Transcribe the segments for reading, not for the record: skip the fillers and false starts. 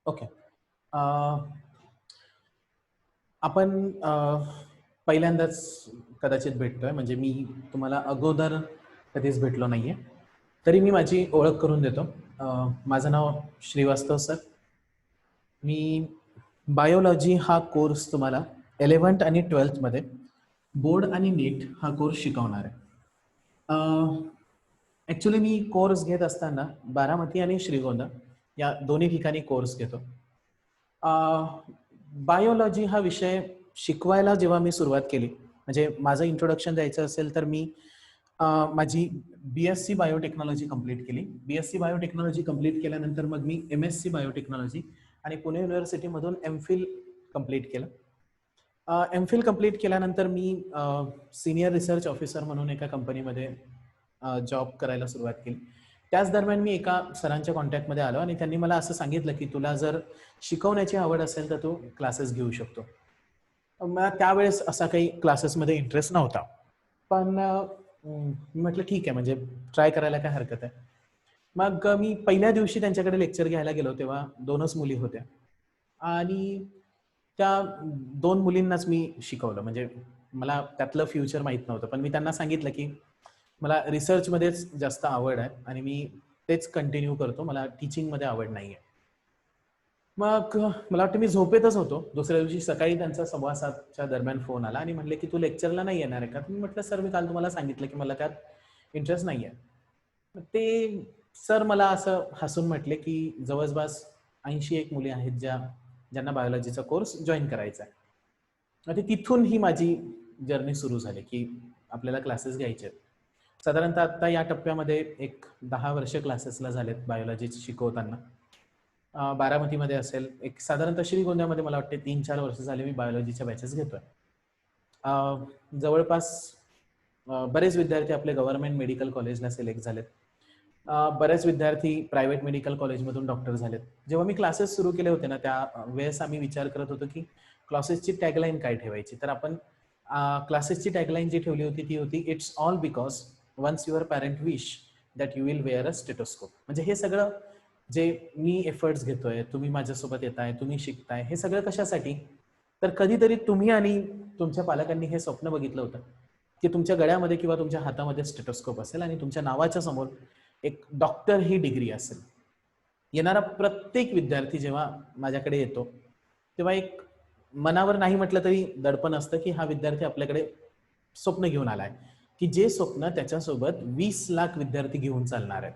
Okay. आपण पहिल्यांदाच कदाचित भेटतोय, म्हणजे मी तुम्हाला अगोदर कधीच भेटलो नाहीये. तरी मी माझी ओळख करून देतो. माझं नाव श्रीवास्तव सर. मी बायोलॉजी हा कोर्स तुम्हाला 11th आणि 12th मध्ये बोर्ड आणि नीट हा कोर्स शिकवणार आहे. ॲक्च्युली मी कोर्स घेत असताना बारामती आणि श्रीगोंदा या दोन्ही ठिकाणी कोर्स घेतो. बायोलॉजी हा विषय शिकवायला जेव्हा मी सुरुवात केली, म्हणजे माझं इंट्रोडक्शन द्यायचं असेल तर मी माझी BSc बायोटेक्नॉलॉजी कंप्लीट केली. BSc बायोटेक्नॉलॉजी कंप्लीट केल्यानंतर मग मी MSc बायोटेक्नॉलॉजी आणि पुणे युनिव्हर्सिटीमधून MPhil कंप्लीट केलं. MPhil कंप्लीट केल्यानंतर मी सिनियर रिसर्च ऑफिसर म्हणून एका कंपनीमध्ये जॉब करायला सुरुवात केली. त्याच दरम्यान मी एका सरांच्या कॉन्टॅक्टमध्ये आलो आणि त्यांनी मला असं सांगितलं की तुला जर शिकवण्याची आवड असेल तर तू क्लासेस घेऊ शकतो. मला त्यावेळेस असा काही क्लासेसमध्ये इंटरेस्ट नव्हता, पण मी म्हटलं ठीक आहे, म्हणजे ट्राय करायला काय हरकत आहे. मग मी पहिल्या दिवशी त्यांच्याकडे लेक्चर घ्यायला गेलो तेव्हा 2च मुली होत्या आणि त्या 2 मुलींनाच मी शिकवलं. म्हणजे मला त्यातलं फ्युचर माहीत नव्हतं, पण मी त्यांना सांगितलं की मला रिसर्चमध्येच जास्त आवड आहे आणि मी तेच कंटिन्यू करतो, मला टीचिंगमध्ये आवड नाही आहे. मग मला वाटतं मी झोपेतच होतो. दुसऱ्या दिवशी सकाळी त्यांचा 6:15च्या दरम्यान फोन आला आणि म्हणले की तू लेक्चरला नाही येणार आहे का? मी म्हटलं सर मी काल तुम्हाला सांगितलं की मला त्यात इंटरेस्ट नाही आहे. ते सर मला असं हसून म्हटले की जवळपास 81 मुली आहेत ज्यांना बायोलॉजीचा कोर्स जॉईन करायचा आहे. आणि तिथून ही माझी जर्नी सुरू झाली की आपल्याला क्लासेस घ्यायचे आहेत. साधारणतः आता या टप्प्यामध्ये एक 10 वर्ष क्लासेसला झालेत बायोलॉजी शिकवताना. बारामतीमध्ये असेल, एक साधारणतः श्रीगोंद्यामध्ये मला वाटते 3-4 वर्ष झाले मी बायोलॉजीच्या बॅचेस घेतोय. जवळपास बरेच विद्यार्थी आपले गव्हर्नमेंट मेडिकल कॉलेजला सिलेक्ट झालेत. बरेच विद्यार्थी प्रायव्हेट मेडिकल कॉलेजमधून डॉक्टर झालेत. जेव्हा मी क्लासेस सुरू केले होते ना, त्या वेळेस आम्ही विचार करत होतो की क्लासेसची टॅगलाईन काय ठेवायची. तर आपण क्लासेसची टॅगलाईन जी ठेवली होती ती होती, it's all because once your parent wish that you will wear a stethoscope. म्हणजे हे सगळं जे मी एफर्ट्स घेतोय, तुम्ही माझ्यासोबत येताय, तुम्ही शिकताय, हे सगळं कशासाठी? तर कधीतरी तुम्ही आणि तुमच्या पालकांनी हे स्वप्न बघितलं होतं की तुमच्या गळ्यामध्ये किंवा तुमच्या हातामध्ये स्टेटोस्कोप असेल आणि तुमच्या नावाच्या समोर एक डॉक्टर ही डिग्री असेल. येणारा प्रत्येक विद्यार्थी जेव्हा माझ्याकडे येतो तेव्हा एक मनावर नाही म्हटलं तरी दडपण असतं की हा विद्यार्थी आपल्याकडे स्वप्न घेऊन आलाय, की जे स्वप्न त्याच्यासोबत 20 लाख विद्यार्थी घेऊन चालणार आहेत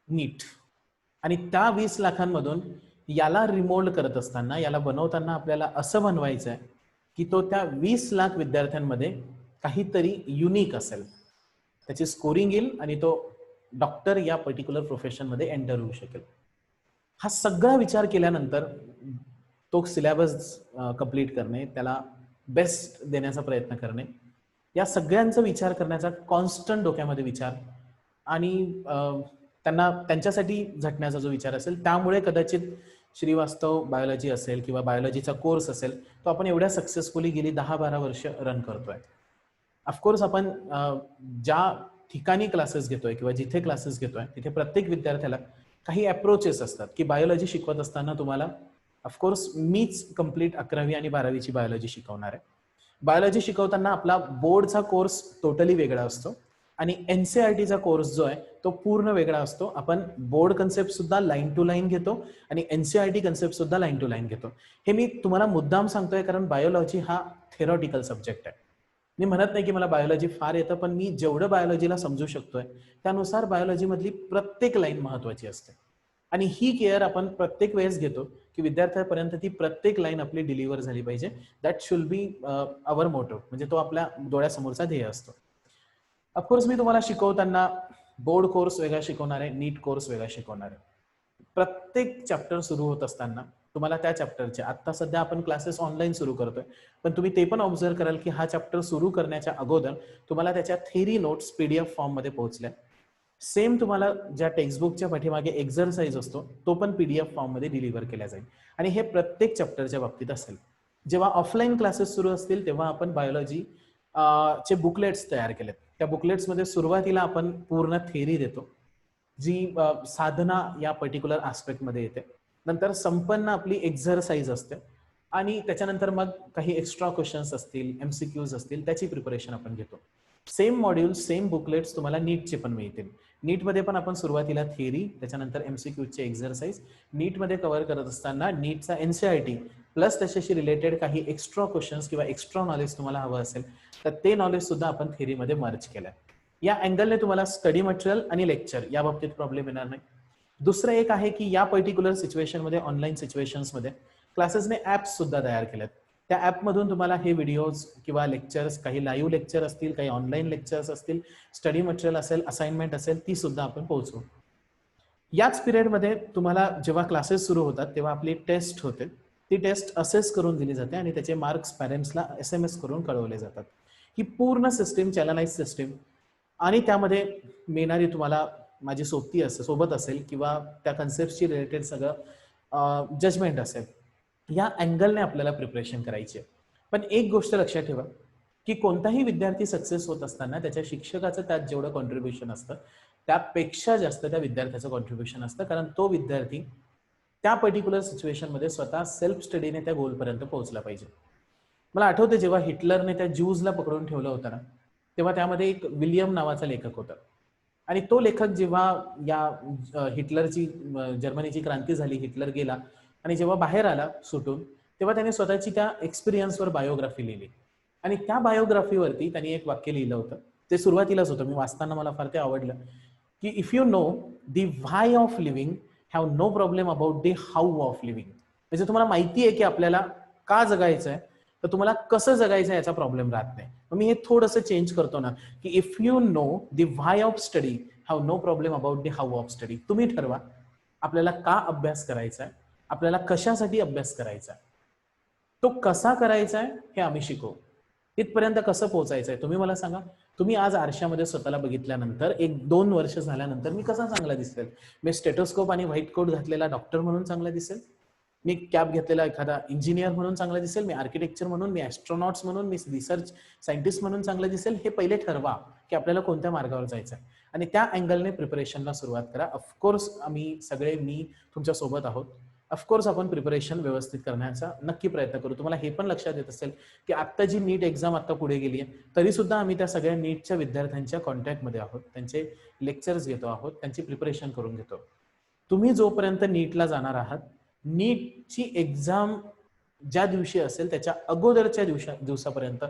नीट. आणि त्या 20 लाखांमधून याला रिमोल्ड करत असताना, याला बनवताना आपल्याला असं बनवायचं आहे की तो त्या 20 लाख विद्यार्थ्यांमध्ये काहीतरी युनिक असेल, त्याची स्कोरिंग येईल आणि तो डॉक्टर या पर्टिक्युलर प्रोफेशनमध्ये एंटर होऊ शकेल. हा सगळा विचार केल्यानंतर तो सिलेबस कंप्लीट करणे, त्याला बेस्ट देण्याचा प्रयत्न करणे, या सगळ्यांचा विचार करण्याचा कॉन्स्टंट डोक्यामध्ये विचार आणि त्यांना त्यांच्यासाठी झटण्याचा जो विचार असेल, त्यामुळे कदाचित श्रीवास्तव बायोलॉजी असेल किंवा बायोलॉजीचा कोर्स असेल, तो आपण एवढ्या सक्सेसफुली गेली 10-12 वर्ष रन करतोय. ऑफकोर्स आपण ज्या ठिकाणी क्लासेस घेतोय किंवा जिथे क्लासेस घेतोय तिथे प्रत्येक विद्यार्थ्याला काही अप्रोचेस असतात की बायोलॉजी शिकवत असताना तुम्हाला ऑफकोर्स मीच कंप्लीट 11वी आणि 12वीची बायोलॉजी शिकवणार आहे. बायोलॉजी शिकवताना आपला बोर्डचा कोर्स टोटली वेगळा असतो आणि NCERTचा कोर्स जो आहे तो पूर्ण वेगळा असतो. आपण बोर्ड कन्सेप्ट सुद्धा लाईन टू लाईन घेतो आणि NCERT कन्सेप्ट सुद्धा लाईन टू लाईन घेतो. हे मी तुम्हाला मुद्दाम सांगतोय कारण बायोलॉजी हा थेरॉटिकल सब्जेक्ट आहे. मी म्हणत नाही की मला बायोलॉजी फार येतं, पण मी जेवढं बायोलॉजीला समजू शकतोय त्यानुसार बायोलॉजीमधली प्रत्येक लाईन महत्वाची असते आणि ही केअर आपण प्रत्येक वेळेस घेतो की विद्यार्थ्यांपर्यंत ती प्रत्येक लाईन आपली डिलिव्हर झाली पाहिजे. That should be our motto, म्हणजे तो आपल्या डोळ्यासमोरचा ध्येय असतो. ऑफकोर्स मी तुम्हाला शिकवताना बोर्ड कोर्स वेगळा शिकवणार आहे, नीट कोर्स वेगळा शिकवणार आहे. प्रत्येक चॅप्टर सुरू होत असताना तुम्हाला त्या चॅप्टरचे, आता सध्या आपण क्लासेस ऑनलाईन सुरू करतोय, पण तुम्ही ते पण ऑब्झर्व कराल की हा चॅप्टर सुरू करण्याच्या अगोदर तुम्हाला त्याच्या थेरी नोट्स PDF फॉर्ममध्ये पोहोचल्या. सेम तुम्हाला ज्या टेक्स्टबुकच्या पाठीमागे एक्झरसाइज असतो तो पण PDF फॉर्ममध्ये डिलिव्हर केला जाईल आणि हे प्रत्येक चॅप्टरच्या बाबतीत असेल. जेव्हा ऑफलाईन क्लासेस सुरू असतील तेव्हा आपण बायोलॉजी चे बुकलेट्स तयार केलेत. त्या बुकलेट्समध्ये सुरुवातीला आपण पूर्ण थेरी देतो. जी साधना या पर्टिक्युलर आस्पेक्टमध्ये येते. नंतर संपन्न आपली एक्झरसाइज असते आणि त्याच्यानंतर मग काही एक्स्ट्रा क्वेश्चन्स असतील, MCQs असतील, त्याची प्रिपरेशन आपण घेतो. सेम मॉड्यूल, सेम बुकलेट्स तुम्हाला नीटचे पण मिळतील. नीटमध्ये पण आपण सुरुवातीला थिअरी, त्याच्यानंतर MCQचे एक्झरसाइज, नीटमध्ये कव्हर करत असताना नीटचा NCERT प्लस त्याच्याशी रिलेटेड काही एक्स्ट्रा क्वेश्चन्स किंवा एक्स्ट्रा नॉलेज तुम्हाला हवं असेल तर ते नॉलेज सुद्धा आपण थिअरीमध्ये मर्ज केलंय. या अँगलने तुम्हाला स्टडी मटेरियल आणि लेक्चर या बाबतीत प्रॉब्लेम येणार नाही. दुसरं एक आहे की या पर्टिक्युलर सिच्युएशनमध्ये, ऑनलाईन सिच्युएशन्समध्ये क्लासेसने ॲप्स सुद्धा तयार केलेत. त्या ॲपमधून तुम्हाला हे व्हिडिओज किंवा लेक्चर्स, काही लाईव्ह लेक्चर असतील, काही ऑनलाईन लेक्चर्स असतील, स्टडी मटेरियल असेल, असाइनमेंट असेल, ती सुद्धा आपण पोहोचवू. याच पिरियडमध्ये तुम्हाला जेव्हा क्लासेस सुरू होतात तेव्हा आपली टेस्ट होते. ती टेस्ट असेस करून दिली जाते आणि त्याचे मार्क्स पॅरेंट्सला SMS करून कळवले जातात. ही पूर्ण सिस्टीम चॅनलाइज सिस्टीम आणि त्यामध्ये मिळणारी तुम्हाला माझी सोबत असेल किंवा त्या कन्सेप्टशी रिलेटेड सगळं जजमेंट असेल, या अँगलने आपल्याला प्रिपरेशन करायची आहे. पण एक गोष्ट लक्षात ठेवा की कोणताही विद्यार्थी सक्सेस होत असताना त्याच्या शिक्षकाचं त्यात जेवढं कॉन्ट्रीब्युशन असतं त्यापेक्षा जास्त त्या विद्यार्थ्याचं कॉन्ट्रीब्युशन असतं, कारण तो विद्यार्थी त्या पर्टिक्युलर सिच्युएशनमध्ये स्वतः सेल्फ स्टडीने त्या गोलपर्यंत पोहोचला पाहिजे. मला आठवतं जेव्हा हिटलरने त्या ज्यूजला पकडून ठेवलं होतं ना, तेव्हा त्यामध्ये एक विलियम नावाचा लेखक होता आणि तो लेखक जेव्हा या हिटलरची जर्मनीची क्रांती झाली, हिटलर गेला आणि जेव्हा बाहेर आला सुटून, तेव्हा त्याने स्वतःची त्या एक्सपिरियन्सवर बायोग्राफी लिहिली आणि त्या बायोग्राफीवरती त्यांनी एक वाक्य लिहिलं होतं. ते सुरुवातीलाच होतं, मी वाचताना मला फार ते आवडलं की if you know the why of living have no problem about the how of living. म्हणजे तुम्हाला माहिती आहे की आपल्याला का जगायचं आहे, तर तुम्हाला कसं जगायचं याचा प्रॉब्लेम राहत नाही. मग मी हे थोडंसं चेंज करतो ना की if you know the why of study have no problem about the how of study. तुम्ही ठरवा आपल्याला का अभ्यास करायचा आहे, आपल्याला कशासाठी अभ्यास करायचा आहे, तो कसा करायचा आहे हे आम्ही शिकवू. तिथपर्यंत कसं पोहोचायचं आहे तुम्ही मला सांगा. तुम्ही आज आरशामध्ये स्वतःला बघितल्यानंतर 1-2 वर्ष झाल्यानंतर मी कसा चांगला दिसेल? मी स्टेटोस्कोप आणि व्हाईट कोट घातलेला डॉक्टर म्हणून चांगला दिसेल, मी कॅप घेतलेला एखादा इंजिनियर म्हणून चांगला दिसेल, मी आर्किटेक्चर म्हणून, मी ॲस्ट्रॉनॉट्स म्हणून, मी रिसर्च सायंटिस्ट म्हणून चांगलं दिसेल. हे पहिले ठरवा की आपल्याला कोणत्या मार्गावर जायचं आहे आणि त्या अँगलने प्रिपरेशनला सुरुवात करा. ऑफकोर्स आम्ही सगळे, मी तुमच्या सोबत आहोत. ऑफकोर्स आपण प्रिपरेशन व्यवस्थित करण्याचा नक्की प्रयत्न करू. तुम्हाला हे पण लक्षात येत असेल की आत्ता जी नीट एक्झाम आत्ता पुढे गेली आहे, तरी सुद्धा आम्ही त्या सगळ्या नीटच्या विद्यार्थ्यांच्या कॉन्टॅक्टमध्ये आहोत, त्यांचे लेक्चर्स घेतो आहोत, त्यांची प्रिपरेशन करून घेतो. तुम्ही जोपर्यंत नीटला जाणार आहात, नीटची एक्झाम ज्या दिवशी असेल त्याच्या अगोदरच्या दिवसापर्यंत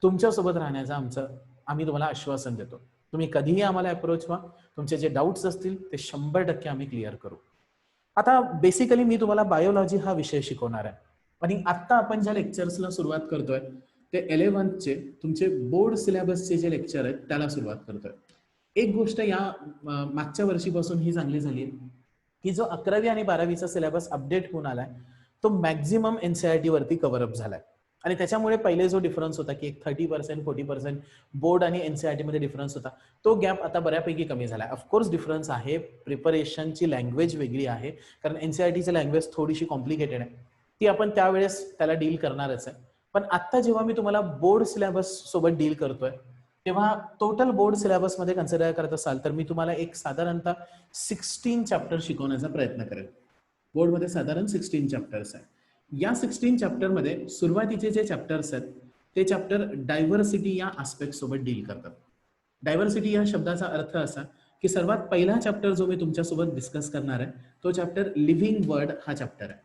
तुमच्यासोबत राहण्याचं आम्ही तुम्हाला आश्वासन देतो. तुम्ही कधीही आम्हाला अप्रोच व्हा, तुमचे जे डाऊट्स असतील ते 100% आम्ही क्लिअर करू. आता बेसिकली मी तुम्हाला बायोलॉजी हा विषय शिकवणार आहे आणि आत्ता आपण ज्या लेक्चर्सला सुरुवात करतोय ते 11th तुमचे बोर्ड सिलेबसचे जे लेक्चर आहेत त्याला सुरुवात करतोय. एक गोष्ट या मागच्या वर्षीपासून ही चांगली झाली की जो 11वी आणि 12वीचा सिलेबस अपडेट होऊन आलाय तो मॅक्झिमम NCERT वरती कव्हरअप झालाय आणि त्याच्यामुळे पहिले जो डिफरन्स होता की एक 30% 40% बोर्ड आणि NCERT मध्ये डिफरन्स होता, तो गॅप आता बऱ्यापैकी कमी झाला. ऑफकोर्स डिफरन्स आहे, प्रिपरेशनची लँग्वेज वेगळी आहे, कारण NCERTची लँग्वेज थोडीशी कॉम्प्लिकेटेड आहे, ती आपण त्यावेळेस त्याला डील करणारच आहे. पण आता जेव्हा मी तुम्हाला बोर्ड सिलेबस सोबत डील करतोय तेव्हा टोटल बोर्ड सिलेबस मध्ये कन्सिडर करत असाल तर मी तुम्हाला एक साधारणतः 16 चॅप्टर शिकवण्याचा प्रयत्न करेन. बोर्डमध्ये साधारण 16 चॅप्टर्स आहे. या 16 चॅप्टरमध्ये सुरुवातीचे जे चॅप्टर्स आहेत ते चॅप्टर डायव्हर्सिटी या आस्पेक्ट सोबत डील करतात. डायव्हर्सिटी या शब्दाचा अर्थ असा की सर्वात पहिला चॅप्टर जो मी तुमच्यासोबत डिस्कस करणार आहे तो चॅप्टर लिव्हिंग वर्ड हा चॅप्टर आहे.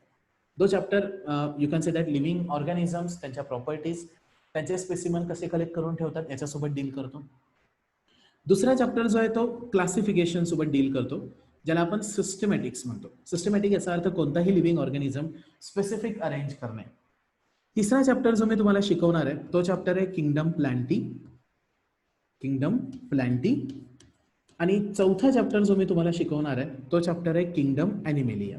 तो chapter you can say that living organisms, त्यांच्या प्रॉपर्टीज, त्यांचे स्पेसिमन कसे कलेक्ट करून ठेवतात याच्यासोबत डील करतो. दुसरा चॅप्टर जो आहे तो क्लासिफिकेशन सोबत डील करतो, ज्याला आपण सिस्टमॅटिक्स म्हणतो. सिस्टमॅटिक याचा अर्थ कोणताही लिव्हिंग ऑर्गॅनिझम स्पेसिफिक अरेंज करणे. तिसरा चॅप्टर जो मी तुम्हाला शिकवणार आहे तो चॅप्टर आहे किंगडम प्लांटी आणि चौथा चॅप्टर जो मी तुम्हाला शिकवणार आहे तो चॅप्टर आहे किंगडम ॲनिमेलिया.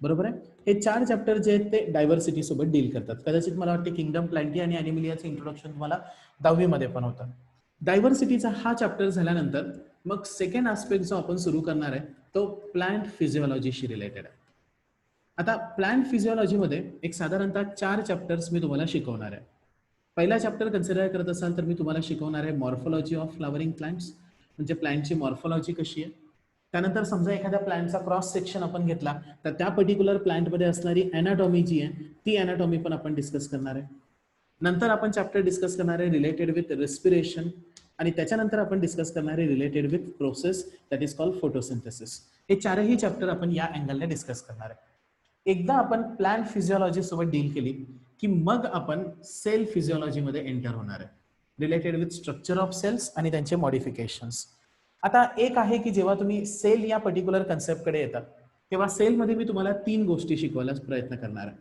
बरोबर आहे. हे 4 चॅप्टर जे आहेत ते डायव्हर्सिटी सोबत डील करतात. कदाचित मला वाटते किंगडम प्लांटी आणि ॲनिमेलियाचं इंट्रोडक्शन तुम्हाला 10वी मध्ये पण होतं. डायव्हर्सिटीचा हा चॅप्टर झाल्यानंतर मग सेकंड आस्पेक्ट जो आपण सुरू करणार आहे तो प्लांट फिजिओलॉजीशी रिलेटेड आहे. आता प्लांट फिजिओलॉजीमध्ये एक साधारणतः 4 चॅप्टर्स मी तुम्हाला शिकवणार आहे. पहिला चॅप्टर कन्सिडर करत असाल तर मी तुम्हाला शिकवणार आहे मॉर्फोलॉजी ऑफ फ्लॉवरिंग प्लांट्स, म्हणजे प्लांटची मॉर्फोलॉजी कशी आहे. त्यानंतर समजा एखाद्या प्लांटचा क्रॉस सेक्शन आपण घेतला तर त्या पर्टिक्युलर प्लांटमध्ये असणारी अॅनाटॉमी जी आहे ती अॅनाटॉमी पण आपण डिस्कस करणार आहे. नंतर आपण चॅप्टर डिस्कस करणार आहे रिलेटेड विथ रेस्पिरेशन आणि त्याच्यानंतर आपण डिस्कस करणार आहे related with process that is called photosynthesis. हे चारही चॅप्टर आपण या अँगलने डिस्कस करणार आहे. एकदा आपण प्लांट फिजिओलॉजी सोबत डील केली की मग आपण सेल फिजिओलॉजीमध्ये एंटर होणार आहे related with structure of cells आणि त्यांचे मॉडिफिकेशन्स. आता एक आहे की जेव्हा तुम्ही सेल या पर्टिक्युलर कन्सेप्टकडे येतात तेव्हा सेलमध्ये मी तुम्हाला 3 गोष्टी शिकवायला प्रयत्न करणार आहे.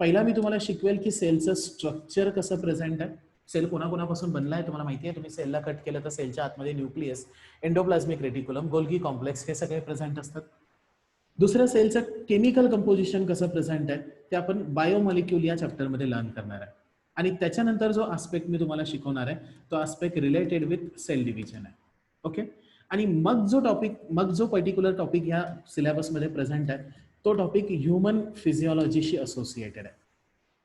पहिला मी तुम्हाला शिकवेल की सेलचं स्ट्रक्चर कसं प्रेझेंट आहे, सेल कोणाकोणापासून बनला आहे तुम्हाला माहिती आहे. तुम्ही सेलला कट केलं तर सेलच्या आतमध्ये nucleus, endoplasmic reticulum, Golgi complex हे सगळे प्रेझेंट असतात. दुसरं सेलचं केमिकल कंपोजिशन कसं प्रेझेंट आहे ते आपण बायोमॉलिक्यूल या चॅप्टरमध्ये लर्न करणार आहे. आणि त्याच्यानंतर जो आस्पेक्ट मी तुम्हाला शिकवणार आहे तो aspect related with cell division आहे. ओके. आणि मग जो पर्टिक्युलर टॉपिक ह्या सिलेबसमध्ये प्रेझेंट आहे तो टॉपिक ह्युमन फिजिओलॉजीशी असोसिएटेड आहे.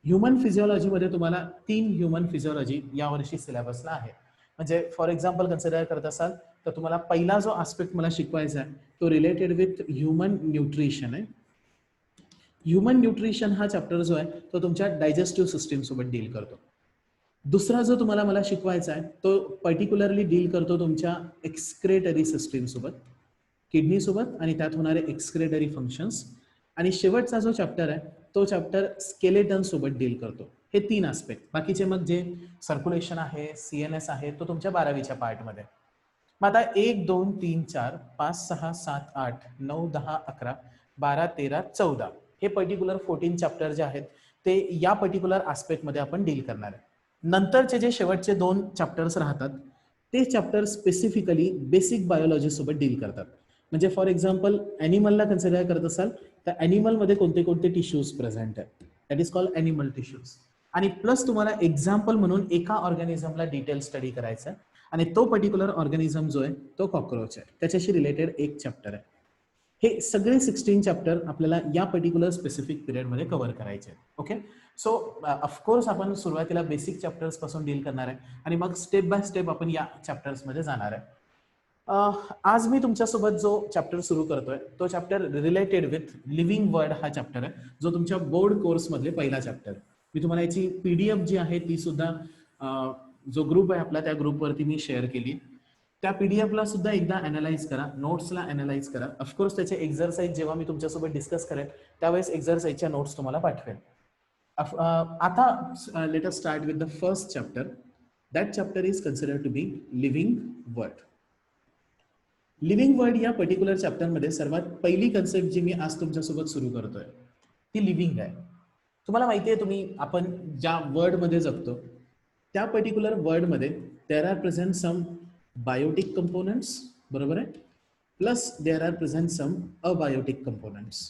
ह्युमन फिजिओलॉजीमध्ये तुम्हाला 3 ह्युमन फिजिओलॉजी यावर्षी सिलेबसला आहे. म्हणजे फॉर एक्झाम्पल कन्सिडर करत असाल तर तुम्हाला पहिला जो आस्पेक्ट मला शिकवायचा आहे तो रिलेटेड विथ ह्युमन न्यूट्रिशन आहे. ह्युमन न्यूट्रिशन हा चॅप्टर जो आहे तो तुमच्या डायजेस्टिव्ह सिस्टीम सोबत डील करतो. दुसरा जो तुम्हाला मला शिकवायचा आहे तो पर्टिक्युलरली डील करतो तुमच्या एक्सक्रेटरी सिस्टीम सोबत, किडनी सोबत आणि त्यात होणारे एक्सक्रेटरी फंक्शन्स. आणि शेवटचा जो चॅप्टर आहे तो चॅप्टर स्केलेटन सोबत डील करतो. हे 3 आस्पेक्ट. बाकीचे मग जे सर्क्युलेशन आहे, CNS आहे तो तुमच्या 12वीच्या पार्टमध्ये. मग आता 1 2 3 4 5 6 7 8 9 10 11 12 13 14 हे पर्टिक्युलर 14 चॅप्टर जे आहेत ते या पर्टिक्युलर आस्पेक्टमध्ये आपण डील करणार आहे. नंतरचे जे शेवटचे 2 चॅप्टर्स राहतात ते चॅप्टर स्पेसिफिकली बेसिक बायोलॉजी सोबत डील करतात. म्हणजे फॉर एक्झाम्पल ॲनिमलला कन्सिडर करत असाल तर ॲनिमलमध्ये कोणते कोणते टिश्यूज प्रेझेंट आहेत that is called animal tissues. आणि प्लस तुम्हाला एक्झाम्पल म्हणून एका ऑर्गॅनिझमला डिटेल स्टडी करायचं आहे आणि तो पर्टिक्युलर ऑर्गॅनिझम जो आहे तो कॉक्रोच आहे, त्याच्याशी रिलेटेड एक चॅप्टर आहे. हे सगळे 16 चॅप्टर आपल्याला या पर्टिक्युलर स्पेसिफिक पिरियडमध्ये कव्हर करायचे आहेत. ओके. सो ऑफकोर्स आपण सुरुवातीला बेसिक चॅप्टर्स पासून डील करणार आहे आणि मग स्टेप बाय स्टेप आपण या चॅप्टर्समध्ये जाणार आहे. आज मी तुमच्यासोबत जो चॅप्टर सुरू करतोय तो chapter related with living word हा चॅप्टर आहे जो तुमच्या बोर्ड कोर्समधले पहिला चॅप्टर. मी तुम्हाला याची PDF जी आहे ती सुद्धा जो ग्रुप आहे आपला त्या ग्रुपवरती मी शेअर केली. त्या PDF ला सुद्धा एकदा अनालाइज करा, नोट्सला अनालाइज करा. ऑफकोर्स त्याचे एक्झरसाइज जेव्हा मी तुमच्यासोबत डिस्कस करेन त्यावेळेस एक्झरसाइजच्या नोट्स तुम्हाला पाठवेल. आता let us start with the first chapter. That chapter is considered to be living word. Living word या पर्टिक्युलर चॅप्टरमध्ये सर्वात पहिली कन्सेप्ट जी मी आज तुमच्यासोबत सुरू करतोय ती लिव्हिंग आहे. तुम्हाला माहिती आहे आपण ज्या वर्डमध्ये जगतो त्या पर्टिक्युलर वर्डमध्ये there are present some biotic components, बरोबर आहे, plus there are present some abiotic components.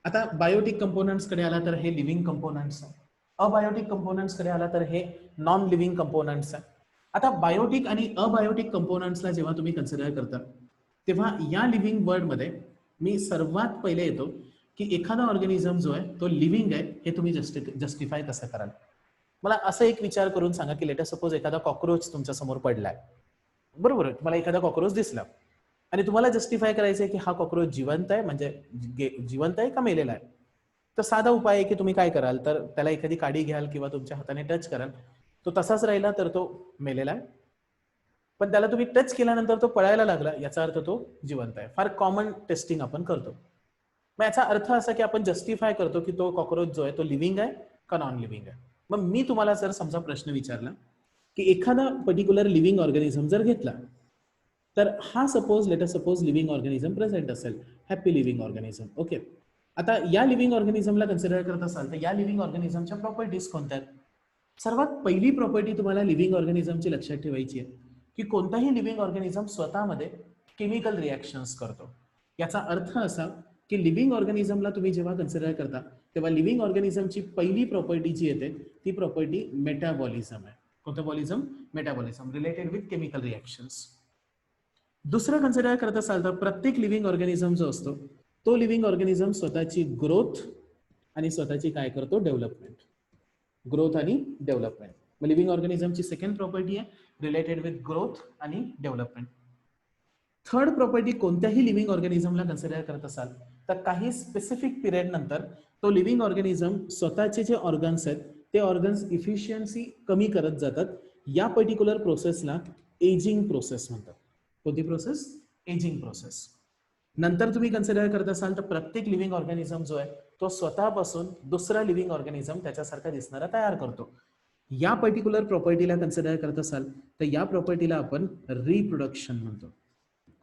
आता बायोटिक कंपोनंट्सकडे आला तर हे लिव्हिंग कंपोनंट्स आहे, अबायोटिक कंपोनंट्सकडे आला तर हे नॉन लिव्हिंग कंपोनंट्स आहे. आता बायोटिक आणि अबायोटिक कंपोनंट्सला जेव्हा तुम्ही कन्सिडर करता तेव्हा या लिव्हिंग वर्डमध्ये मी सर्वात पहिले येतो की एखादा ऑर्गॅनिझम जो आहे तो लिव्हिंग आहे हे तुम्ही जस्टिफाय कसं कराल. मला असं एक विचार करून सांगा की लेट अस सपोज एखादा कॉक्रोच तुमच्या समोर पडलाय, बरोबर आहे, तुम्हाला एखादा कॉक्रोच दिसला आणि तुम्हाला जस्टिफाय करायचं आहे की हा कॉक्रोच जिवंत आहे, म्हणजे जिवंत आहे का मेलेला आहे. तर साधा उपाय आहे की तुम्ही काय कराल तर त्याला एखादी काडी घ्याल किंवा तुमच्या हाताने टच कराल, तो तसाच राहिला तर तो मेलेला आहे. पण त्याला तुम्ही टच केल्यानंतर तो पळायला लागला याचा अर्थ तो जिवंत आहे. फार कॉमन टेस्टिंग आपण करतो. मग याचा अर्थ असा की आपण जस्टिफाय करतो की तो कॉक्रोच जो आहे तो लिव्हिंग आहे का नॉन लिव्हिंग आहे. मग मी तुम्हाला जर समजा प्रश्न विचारला की एखादा पर्टिक्युलर लिव्हिंग ऑर्गॅनिझम जर घेतला तर हा let us suppose living organism present असेल, हॅपी लिव्हिंग ऑर्गॅनिझम. ओके. आता या लिव्हिंग ऑर्गॅनिझमला कन्सिडर करत असाल तर या लिव्हिंग ऑर्गॅनिझमच्या प्रॉपर्टीज कोणत्या आहेत. सर्वात पहिली प्रॉपर्टी तुम्हाला लिव्हिंग ऑर्गॅनिझमची लक्षात ठेवायची आहे की कोणताही लिव्हिंग ऑर्गॅनिझम स्वतःमध्ये केमिकल रिॲक्शन्स करतो. याचा अर्थ असा की लिव्हिंग ऑर्गॅनिझमला तुम्ही जेव्हा कन्सिडर करता तेव्हा लिव्हिंग ऑर्गॅनिझमची पहिली प्रॉपर्टी जी येते ती प्रॉपर्टी मेटाबॉलिझम आहे. कोणतं metabolism related with chemical reactions. दुसरं कन्सिडर करत असाल तर प्रत्येक लिव्हिंग ऑर्गॅनिझम जो असतो तो लिव्हिंग ऑर्गॅनिझम स्वतःची ग्रोथ आणि स्वतःची काय करतो, डेव्हलपमेंट. ग्रोथ आणि डेव्हलपमेंट. लिव्हिंग ऑर्गॅनिझमची सेकंड प्रॉपर्टी आहे रिलेटेड विथ ग्रोथ आणि डेव्हलपमेंट. थर्ड प्रॉपर्टी कोणत्याही लिव्हिंग ऑर्गॅनिझमला कन्सिडर करत असाल तर काही स्पेसिफिक पिरियड नंतर तो लिव्हिंग ऑर्गॅनिझम स्वतःचे जे ऑर्गन्स आहेत ते ऑर्गन्स इफिशियन्सी कमी करत जातात. या पर्टिक्युलर प्रोसेसला एजिंग प्रोसेस म्हणतात. कोणती प्रोसेस? Ageing process. नंतर तुम्ही कन्सिडर करत असाल तर प्रत्येक लिव्हिंग ऑर्गॅनिझम जो आहे तो स्वतःपासून दुसरा लिव्हिंग ऑर्गॅनिझम त्याच्यासारखा दिसणारा तयार करतो. या पर्टिक्युलर प्रॉपर्टीला कन्सिडर करत असाल तर या प्रॉपर्टीला आपण रिप्रोडक्शन म्हणतो.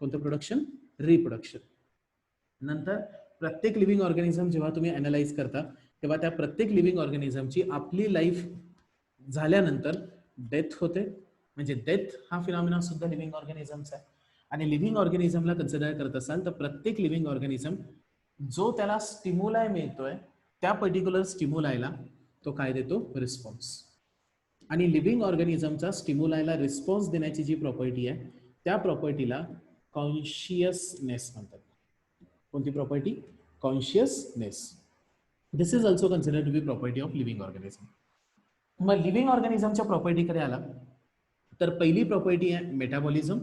कोणतं प्रोडक्शन? रिप्रोडक्शन. नंतर प्रत्येक लिव्हिंग ऑर्गॅनिझम जेव्हा तुम्ही अनालाइज करता तेव्हा त्या प्रत्येक लिव्हिंग ऑर्गॅनिझमची आपली लाईफ झाल्यानंतर डेथ होते. म्हणजे डेथ हा फिनॉमिना सुद्धा लिव्हिंग ऑर्गॅनिझमचा आहे. आणि लिव्हिंग ऑर्गॅनिझमला कन्सिडर करत असाल तर प्रत्येक लिव्हिंग ऑर्गॅनिझम जो त्याला स्टिम्युलाय मिळतोय त्या पर्टिक्युलर स्टिम्युलायला तो काय देतो? रिस्पॉन्स. आणि लिव्हिंग ऑर्गॅनिझमचा स्टिम्युलायला रिस्पॉन्स देण्याची जी प्रॉपर्टी आहे त्या प्रॉपर्टीला कॉन्शियसनेस म्हणतात. कोणती property? Consciousness. This is also considered to be property of living organism. मग लिव्हिंग ऑर्गॅनिझमच्या प्रॉपर्टीकडे आला तर पहिली प्रॉपर्टी आहे मेटाबॉलिझम.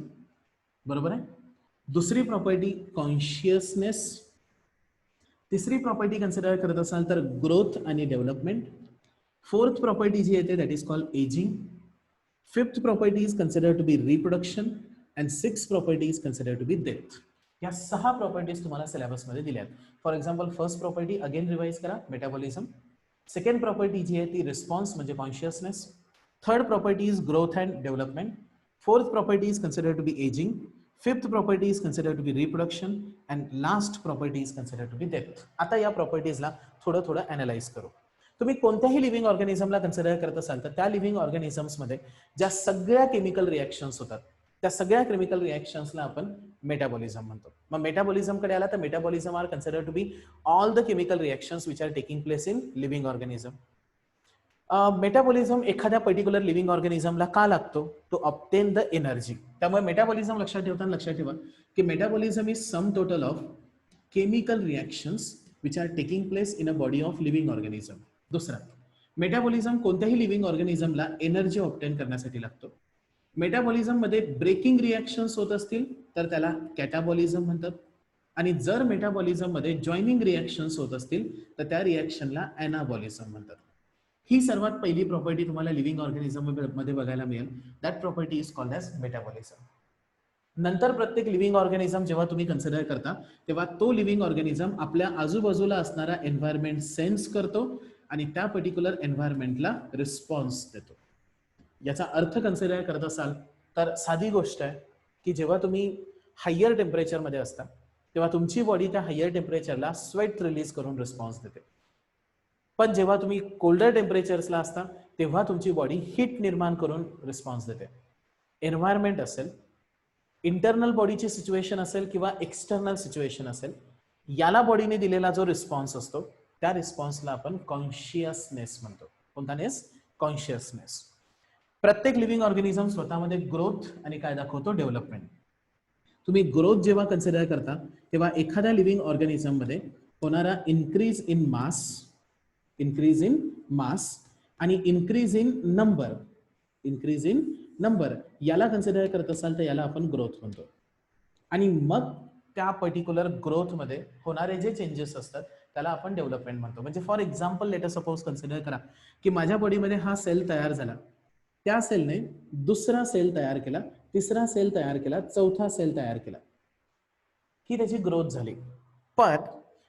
बरोबर आहे. दुसरी प्रॉपर्टी कॉन्शियसनेस. तिसरी प्रॉपर्टी कन्सिडर करत असाल तर ग्रोथ आणि डेव्हलपमेंट. फोर्थ प्रॉपर्टी जी येते that is called ageing. Fifth property is consider to be reproduction and sixth property is consider to be death. या 6 प्रॉपर्टीज तुम्हाला सिलेबसमध्ये दिल्या आहेत. For example first property again revise करा, मेटाबॉलिझम. सेकंड प्रॉपर्टी जी आहे ती रिस्पॉन्स म्हणजे consciousness. Third property is growth and development. Fourth property is consider to be ageing. Fifth property is consider to be reproduction and last property is consider to be death. आता या प्रॉपर्टीजला थोडं थोडं analyse करू. तुम्ही कोणत्याही living ऑर्गॅनिझमला consider करत असाल तर त्या लिव्हिंग ऑर्गॅनिझम्समध्ये ज्या सगळ्या केमिकल रिॲक्शन्स होतात त्या सगळ्या केमिकल रिॲक्शन्सला आपण मेटाबॉलिझम म्हणतो. मग मेटाबॉलिझम कडे आला तर metabolism are consider to be all the chemical reactions which are taking place in living organism. Metabolism एखाद्या पर्टिक्युलर लिव्हिंग ऑर्गॅनिझमला का लागतो? To obtain the energy. त्यामुळे मेटाबॉलिझम लक्षात ठेवताना लक्षात ठेवा की metabolism is sum total of chemical reactions which are taking place in a body of living organism. दुसरा, मेटाबॉलिझम कोणत्याही लिव्हिंग ऑर्गॅनिझमला एनर्जी ऑब्टेन करण्यासाठी लागतो. मेटाबॉलिझम मध्ये ब्रेकिंग रिॲक्शन्स होत असतील तर त्याला कॅटाबॉलिझम म्हणतात. आणि जर मेटाबॉलिझम मध्ये जॉईनिंग रिॲक्शन्स होत असतील तर त्या रिॲक्शनला एनाबॉलिझम म्हणतात. ही सर्वात पहिली प्रॉपर्टी तुम्हाला लिव्हिंग ऑर्गॅनिझम मध्ये बघायला मिळेल. That property is called as metabolism. नंतर प्रत्येक लिव्हिंग ऑर्गॅनिझम जेव्हा तुम्ही कन्सिडर करता तेव्हा तो लिव्हिंग ऑर्गॅनिझम आपल्या आजूबाजूला असणारा एन्व्हायरमेंट सेन्स करतो आणि त्या पर्टिक्युलर एन्व्हायरमेंटला रिस्पॉन्स देतो. याचा अर्थ कन्सिडर करत असाल तर साधी गोष्ट आहे की जेव्हा तुम्ही हायर टेम्परेचरमध्ये असता तेव्हा तुमची बॉडी त्या हायर टेम्परेचरला स्वेट रिलीज करून रिस्पॉन्स देते. पण जेव्हा तुम्ही कोल्डर टेम्परेचर्सला असता तेव्हा तुमची बॉडी हीट निर्माण करून रिस्पॉन्स देते. एन्व्हायरमेंट असेल, इंटरनल बॉडीची सिच्युएशन असेल किंवा एक्सटर्नल सिच्युएशन असेल, याला बॉडीने दिलेला जो रिस्पॉन्स असतो त्या रिस्पॉन्सला आपण कॉन्शियसनेस म्हणतो. कोणता नेस? कॉन्शियसनेस. प्रत्येक लिव्हिंग ऑर्गॅनिझम स्वतःमध्ये ग्रोथ आणि काय दाखवतो? डेव्हलपमेंट. तुम्ही ग्रोथ जेव्हा कन्सिडर करता तेव्हा एखाद्या लिव्हिंग ऑर्गॅनिझम मध्ये होणारा इन्क्रीज इन मास आणि इन्क्रीज इन नंबर याला कन्सिडर करत असाल तर याला आपण ग्रोथ म्हणतो. आणि मग त्या पर्टिक्युलर ग्रोथ मध्ये होणारे जे चेंजेस असतात त्याला आपण डेव्हलपमेंट म्हणतो. म्हणजे for example let us suppose consider करा की माझ्या बॉडीमध्ये हा सेल तयार झाला, त्या सेलने दुसरा सेल तयार केला, तिसरा सेल तयार केला, चौथा सेल तयार केला, ही त्याची ग्रोथ झाली. पण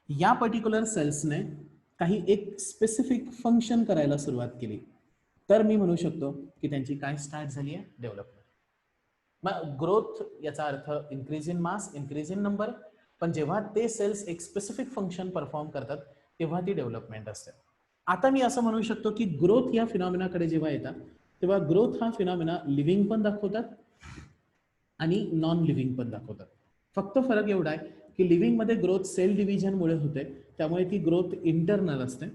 या पर्टिक्युलर सेल्सने काही एक स्पेसिफिक फंक्शन करायला सुरुवात केली तर मी म्हणू शकतो की त्यांची काय स्टार्ट झाली आहे? डेव्हलपमेंट. मग ग्रोथ याचा अर्थ increase in mass, increase in number. पण जेव्हा ते सेल्स एक स्पेसिफिक फंक्शन परफॉर्म करतात तेव्हा ती डेव्हलपमेंट असते. आता मी असं म्हणू शकतो की ग्रोथ या फिनॉमिनाकडे जेव्हा येतात तेव्हा ग्रोथ हा फिनॉमिना लिव्हिंग पण दाखवतात आणि नॉन लिव्हिंग पण दाखवतात. फक्त फरक एवढा आहे की लिव्हिंग मध्ये ग्रोथ सेल डिव्हिजनमुळे होते त्यामुळे ती ग्रोथ इंटरनल असते.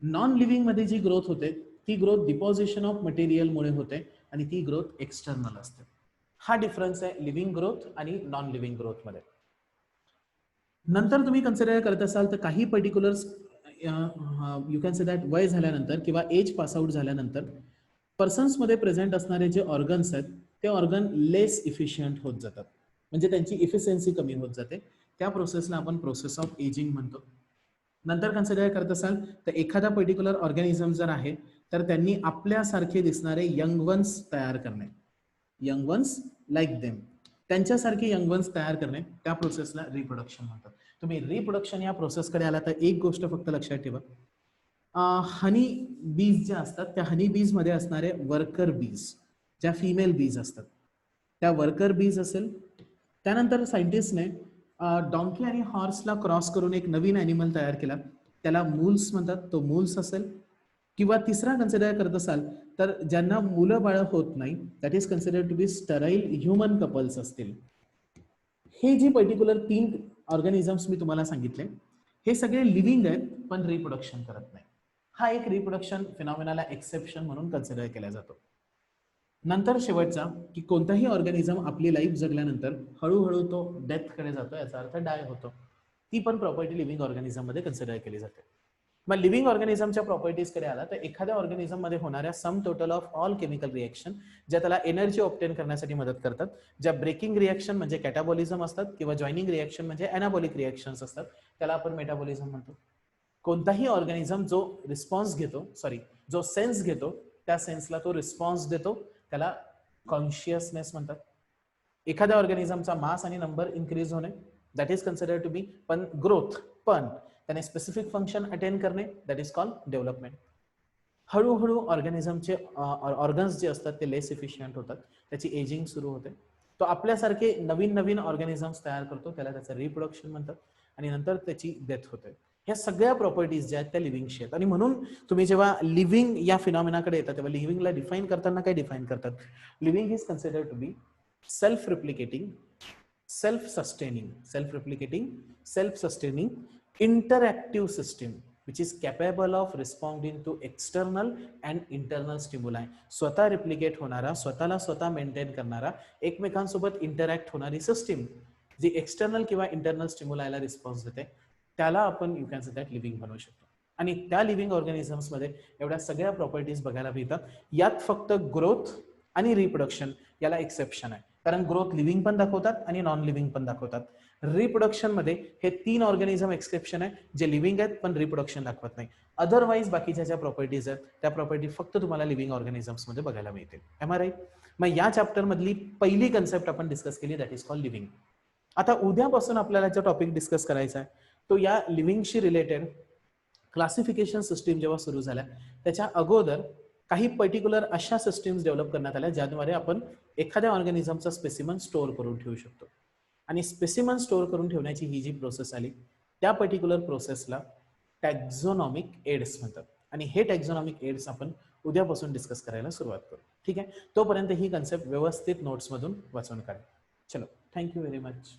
नॉन लिव्हिंग मध्ये जी ग्रोथ होते ती ग्रोथ डिपॉझिशन ऑफ मटेरियलमुळे होते आणि ती ग्रोथ एक्सटर्नल असते. हा डिफरन्स आहे लिव्हिंग ग्रोथ आणि नॉन लिव्हिंग ग्रोथ मध्ये. नंतर तुम्ही कन्सिडर करत असाल तर काही particular you can say that वय झाल्यानंतर किंवा एज पास आउट झाल्यानंतर पर्सन्समध्ये प्रेझेंट असणारे जे ऑर्गन्स आहेत ते ऑर्गन लेस इफिशियंट होत जातात. म्हणजे त्यांची इफिशियन्सी कमी होत जाते. त्या प्रोसेसला आपण प्रोसेस ऑफ एजिंग म्हणतो. नंतर कन्सिडर करत असाल तर एखादा पर्टिक्युलर ऑर्गॅनिझम जर आहे तर त्यांनी आपल्यासारखे दिसणारे यंग वन्स तयार करणे, यंग वन्स लाईक देम, त्यांच्यासारखे यंग वन्स तयार करणे, त्या प्रोसेसला रिप्रोडक्शन म्हणतात. तुम्ही रिप्रोडक्शन या प्रोसेसकडे आला तर एक गोष्ट फक्त लक्षात ठेवा, हनी बीज ज्या असतात त्या हनी बीज मध्ये असणारे वर्कर बीज, ज्या फिमेल बीज असतात त्या वर्कर बीज असेल. त्यानंतर सायंटिस्टने डॉंकी आणि हॉर्सला क्रॉस करून एक नवीन ॲनिमल तयार केला, त्याला मूल्स म्हणतात, तो मूल्स असेल. किंवा तिसरा कन्सिडर करत असाल तर ज्यांना मुलं बाळ होत नाही, that is considered to be sterile human couples असतील. हे जी पर्टिक्युलर 3 ऑर्गॅनिझम्स मी तुम्हाला सांगितले हे सगळे लिव्हिंग आहेत पण रिप्रोडक्शन करत नाही. हा एक रिप्रोडक्शन फिनॉमिनाला एक्सेप्शन म्हणून कन्सिडर केला जातो. नंतर शेवटचा की कोणताही ऑर्गॅनिझम आपली लाईफ जगल्यानंतर हळूहळू तो डेथकडे जातो, याचा अर्थ डाय होतो, ती पण प्रॉपर्टी लिव्हिंग ऑर्गॅनिझम मध्ये कन्सिडर केली जाते. मग लिव्हिंग ऑर्गॅनिझमच्या प्रॉपर्टीजकडे आला तर एखाद्या ऑर्गॅनिझम मध्ये होणाऱ्या सम total of all chemical reaction ज्या त्याला एनर्जी ऑब्टेन करण्यासाठी मदत करतात, ज्या ब्रेकिंग रिएक्शन म्हणजे कॅटाबॉलिझम असतात किंवा जॉईनिंग रिएक्शन म्हणजे अनाबॉलिक रिएक्शन्स असतात, त्याला आपण मेटाबॉलिझम म्हणतो. कोणताही ऑर्गॅनिझम जो रिस्पॉन्स घेतो, जो सेन्स घेतो त्या सेन्सला तो रिस्पॉन्स देतो, त्याला कॉन्शियसनेस म्हणतात. एखाद्या ऑर्गॅनिझमचा मास आणि नंबर इन्क्रीज होणे, दॅट इज कन्सिडर्ड टू बी पण ग्रोथ, पण त्याने स्पेसिफिक फंक्शन अटेन करणे, दॅट इज कॉल्ड डेव्हलपमेंट. हळूहळू ऑर्गॅनिझमचे ऑर्गन्स जे असतात ते लेस इफिशियंट होतात, त्याची एजिंग सुरू होते, तो आपल्यासारखे नवीन नवीन ऑर्गॅनिझम्स तयार करतो, त्याला त्याचं रिप्रोडक्शन म्हणतात आणि नंतर त्याची डेथ होते. ह्या सगळ्या प्रॉपर्टीज ज्या आहेत त्या लिव्हिंगशी आहेत. आणि म्हणून तुम्ही जेव्हा लिव्हिंग या फिनॉमिनाकडे येतात तेव्हा लिव्हिंगला डिफाईन करताना काय डिफाईन करतात, living is considered to be self replicating, self sustaining interactive system which is capable of responding to external and internal stimuli. स्वतः रिप्लिकेट होणारा, स्वतःला स्वतः मेंटेन करणारा, एकमेकांसोबत इंटरॅक्ट होणारी सिस्टीम जी एक्सटर्नल किंवा इंटरनल स्टिम्युलायला रिस्पॉन्स देते, त्याला आपण you can say that living बनवू शकतो. आणि त्या लिव्हिंग ऑर्गॅनिझम्स मध्ये एवढ्या सगळ्या प्रॉपर्टीज बघायला मिळतात. यात फक्त ग्रोथ आणि रिप्रोडक्शन याला एक्सेप्शन आहे, कारण ग्रोथ लिव्हिंग पण दाखवतात आणि नॉन लिव्हिंग पण दाखवतात. रिप्रोडक्शन मध्ये हे 3 ऑर्गॅनिझम एक्सेप्शन आहे जे लिव्हिंग आहेत पण रिप्रोडक्शन दाखवत नाही. अदरवाईज बाकीच्या ज्या प्रॉपर्टीज आहेत त्या प्रॉपर्टी फक्त तुम्हाला लिव्हिंग ऑर्गॅनिझम्स मध्ये बघायला मिळतील. Am I right? मग या चॅप्टर मधली पहिली कन्सेप्ट आपण डिस्कस केली, दॅट इज कॉल्ड लिव्हिंग. आता उद्यापासून आपल्याला जो टॉपिक डिस्कस करायचा आहे तो या लिव्हिंगशी रिलेटेड क्लासिफिकेशन सिस्टीम जेव्हा सुरू झाल्या त्याच्या अगोदर काही पर्टिक्युलर अशा सिस्टीम्स डेव्हलप करण्यात आल्या ज्याद्वारे आपण एखाद्या ऑर्गॅनिझमचा स्पेसिमन स्टोअर करून ठेवू शकतो. आणि स्पेसिमन स्टोअर करून ठेवण्याची ही जी प्रोसेस आली त्या पर्टिक्युलर प्रोसेसला टॅक्झोनॉमिक एड्स म्हणतात. आणि हे टॅक्झोनॉमिक एड्स आपण उद्यापासून डिस्कस करायला सुरुवात करू. ठीक आहे, तोपर्यंत ही कन्सेप्ट व्यवस्थित नोट्समधून वाचून काढा. चलो, थँक्यू व्हेरी मच.